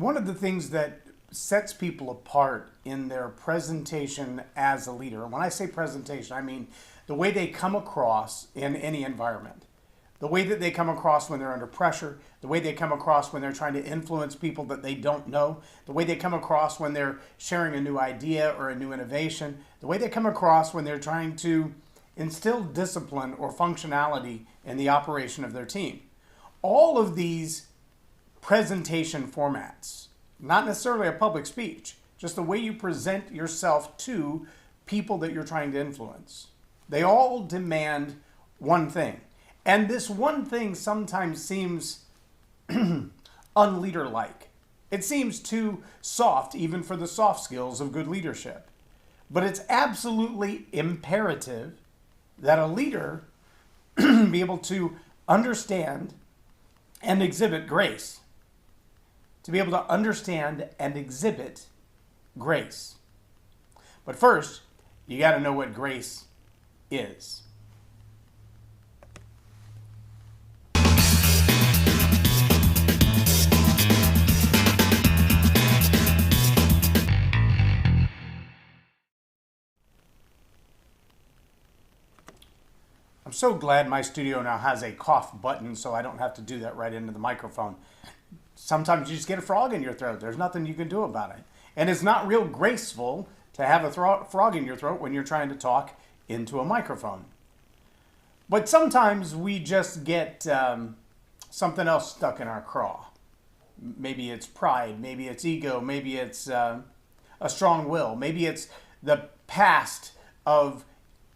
One of the things that sets people apart in their presentation as a leader, and when I say presentation, I mean the way they come across in any environment, the way that they come across when they're under pressure, the way they come across when they're trying to influence people that they don't know, the way they come across when they're sharing a new idea or a new innovation, the way they come across when they're trying to instill discipline or functionality in the operation of their team. All of these presentation formats, not necessarily a public speech, just the way you present yourself to people that you're trying to influence. They all demand one thing. And this one thing sometimes seems unleader-like. It seems too soft, even for the soft skills of good leadership. But it's absolutely imperative that a leader be able to understand and exhibit grace. To be able to understand and exhibit grace. But first, you got to know what grace is. I'm so glad my studio now has a cough button so I don't have to do that right into the microphone. Sometimes you just get a frog in your throat. There's nothing you can do about it. And it's not real graceful to have a frog in your throat when you're trying to talk into a microphone. But sometimes we just get something else stuck in our craw. Maybe it's pride, maybe it's ego, maybe it's a strong will, maybe it's the past of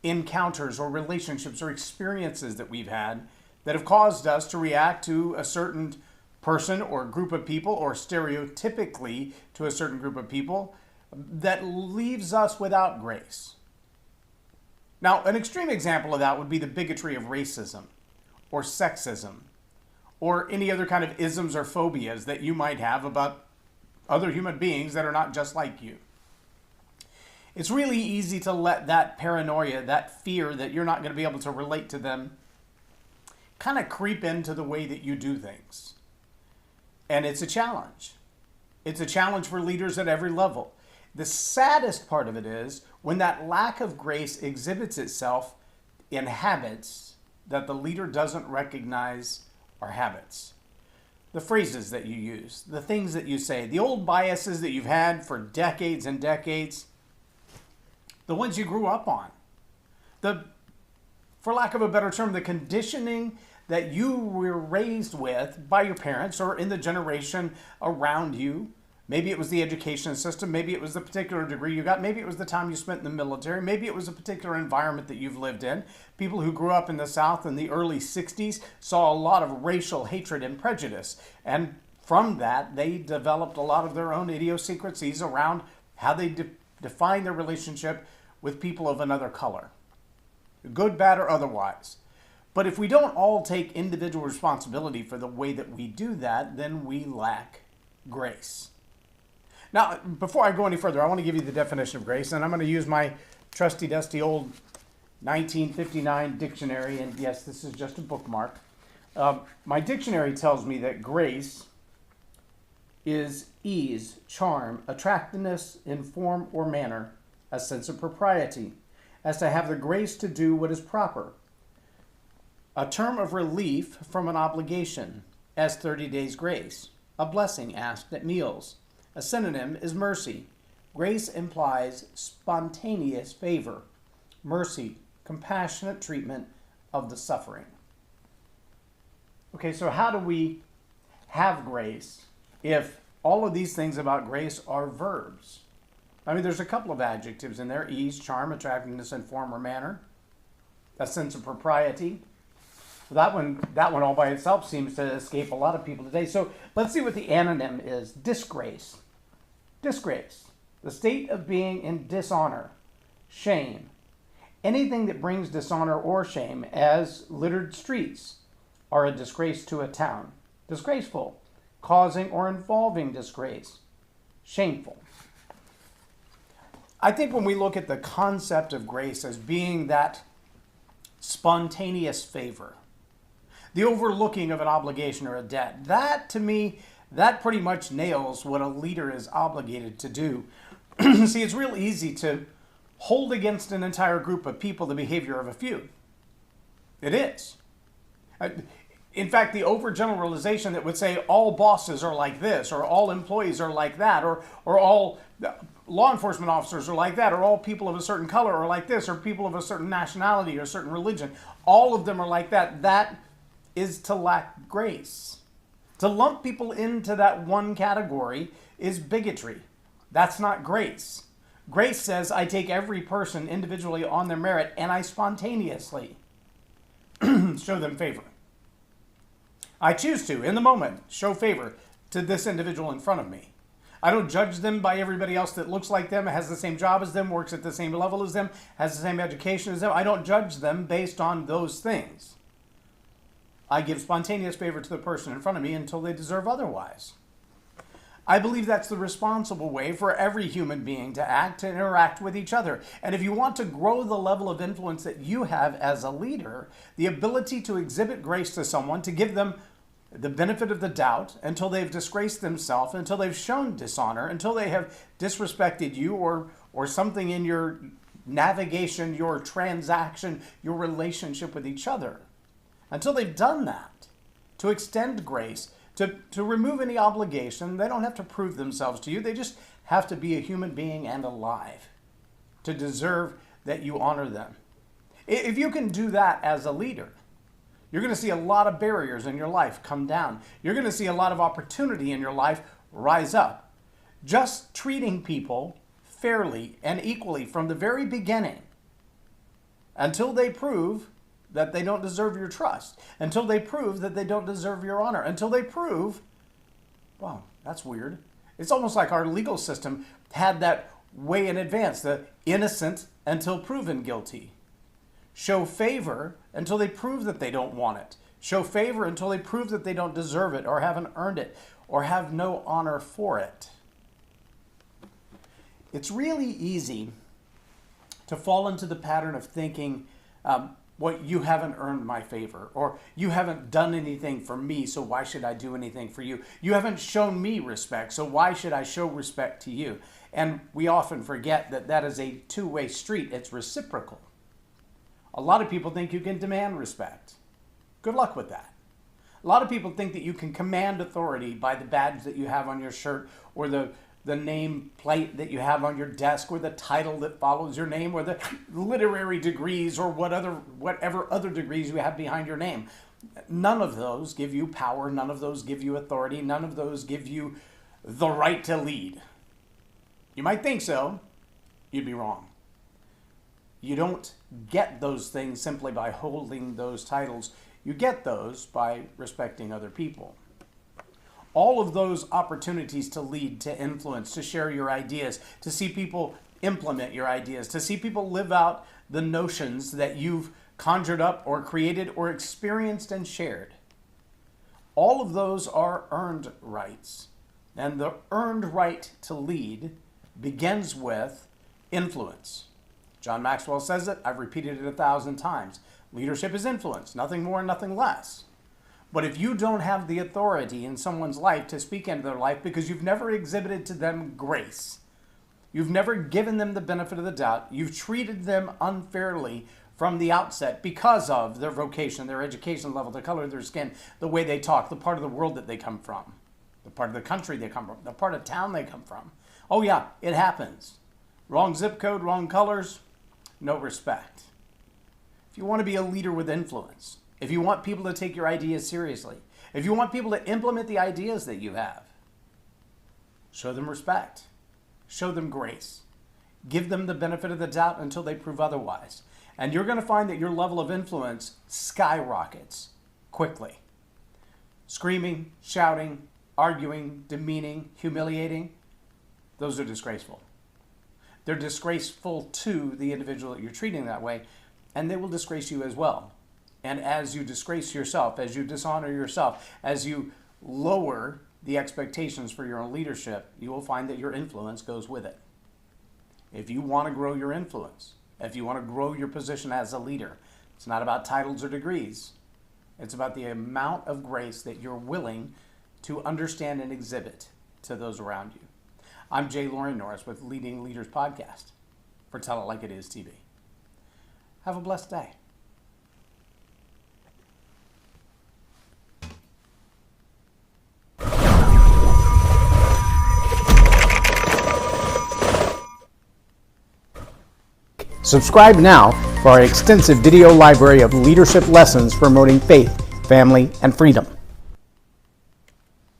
encounters or relationships or experiences that we've had that have caused us to react to a certain person or group of people, or stereotypically to a certain group of people, that leaves us without grace. Now, an extreme example of that would be the bigotry of racism or sexism or any other kind of isms or phobias that you might have about other human beings that are not just like you. It's really easy to let that paranoia, that fear that you're not going to be able to relate to them, kind of creep into the way that you do things. And it's a challenge. It's a challenge for leaders at every level. The saddest part of it is when that lack of grace exhibits itself in habits that the leader doesn't recognize are habits. The phrases that you use, the things that you say, the old biases that you've had for decades and decades, the ones you grew up on, for lack of a better term, the conditioning that you were raised with by your parents or in the generation around you. Maybe it was the education system, maybe it was the particular degree you got, maybe it was the time you spent in the military, maybe it was a particular environment that you've lived in. People who grew up in the South in the early 60s saw a lot of racial hatred and prejudice, and from that they developed a lot of their own idiosyncrasies around how they define their relationship with people of another color, good, bad, or otherwise. But if we don't all take individual responsibility for the way that we do that, then we lack grace. Now, before I go any further, I want to give you the definition of grace, and I'm going to use my trusty, dusty old 1959 dictionary, and yes, this is just a bookmark. My dictionary tells me that grace is ease, charm, attractiveness in form or manner, a sense of propriety, as to have the grace to do what is proper. A term of relief from an obligation, as 30 days grace. A blessing asked at meals. A synonym is mercy. Grace implies spontaneous favor. Mercy, compassionate treatment of the suffering. Okay, so how do we have grace if all of these things about grace are verbs? I mean, there's a couple of adjectives in there: ease, charm, attractiveness in form or manner, a sense of propriety. That one all by itself seems to escape a lot of people today. So let's see what the anonym is. Disgrace. Disgrace. The state of being in dishonor. Shame. Anything that brings dishonor or shame, as littered streets are a disgrace to a town. Disgraceful. Causing or involving disgrace. Shameful. I think when we look at the concept of grace as being that spontaneous favor, the overlooking of an obligation or a debt, that to me, That pretty much nails what a leader is obligated to do. See, it's real easy to hold against an entire group of people the behavior of a few. It is. In fact, the overgeneralization that would say all bosses are like this, or all employees are like that, or all law enforcement officers are like that, or all people of a certain color are like this, or people of a certain nationality or a certain religion, all of them are like that, that is to lack grace. To lump people into that one category is bigotry. That's not grace. Grace says, I take every person individually on their merit and I spontaneously show them favor. I choose to, in the moment, show favor to this individual in front of me. I don't judge them by everybody else that looks like them, has the same job as them, works at the same level as them, has the same education as them. I don't judge them based on those things. I give spontaneous favor to the person in front of me until they deserve otherwise. I believe that's the responsible way for every human being to act, to interact with each other. And if you want to grow the level of influence that you have as a leader, the ability to exhibit grace to someone, to give them the benefit of the doubt until they've disgraced themselves, until they've shown dishonor, until they have disrespected you or something in your navigation, your transaction, your relationship with each other. Until they've done that, to extend grace, to remove any obligation. They don't have to prove themselves to you. They just have to be a human being and alive to deserve that you honor them. If you can do that as a leader, you're going to see a lot of barriers in your life come down. You're going to see a lot of opportunity in your life rise up. Just treating people fairly and equally from the very beginning until they prove that they don't deserve your trust, until they prove that they don't deserve your honor, until they prove, wow, that's weird. It's almost like our legal system had that way in advance, the innocent until proven guilty. Show favor until they prove that they don't want it. Show favor until they prove that they don't deserve it or haven't earned it or have no honor for it. It's really easy to fall into the pattern of thinking, what you haven't earned my favor, or you haven't done anything for me, so why should I do anything for you? You haven't shown me respect, so why should I show respect to you? And we often forget that that is a two-way street. It's reciprocal. A lot of people think you can demand respect. Good luck with that. A lot of people think that you can command authority by the badge that you have on your shirt, or the name plate that you have on your desk, or the title that follows your name, or the literary degrees, or whatever other degrees you have behind your name. None of those give you power. None of those give you authority. None of those give you the right to lead. You might think so. You'd be wrong. You don't get those things simply by holding those titles. You get those by respecting other people. All of those opportunities to lead, to influence, to share your ideas, to see people implement your ideas, to see people live out the notions that you've conjured up or created or experienced and shared. All of those are earned rights. And the earned right to lead begins with influence. John Maxwell says it. I've repeated it 1,000 times. Leadership is influence, nothing more, nothing less. But if you don't have the authority in someone's life to speak into their life because you've never exhibited to them grace, you've never given them the benefit of the doubt, you've treated them unfairly from the outset because of their vocation, their education level, the color of their skin, the way they talk, the part of the world that they come from, the part of the country they come from, the part of town they come from. Oh yeah, it happens. Wrong zip code, wrong colors, no respect. If you want to be a leader with influence, if you want people to take your ideas seriously, if you want people to implement the ideas that you have, show them respect, show them grace, give them the benefit of the doubt until they prove otherwise. And you're going to find that your level of influence skyrockets quickly. Screaming, shouting, arguing, demeaning, humiliating, those are disgraceful. They're disgraceful to the individual that you're treating that way, and they will disgrace you as well. And as you disgrace yourself, as you dishonor yourself, as you lower the expectations for your own leadership, you will find that your influence goes with it. If you want to grow your influence, if you want to grow your position as a leader, it's not about titles or degrees. It's about the amount of grace that you're willing to understand and exhibit to those around you. I'm J Loren Norris with Leading Leaders Podcast for Tell It Like It Is TV. Have a blessed day. Subscribe now for our extensive video library of leadership lessons promoting faith, family, and freedom.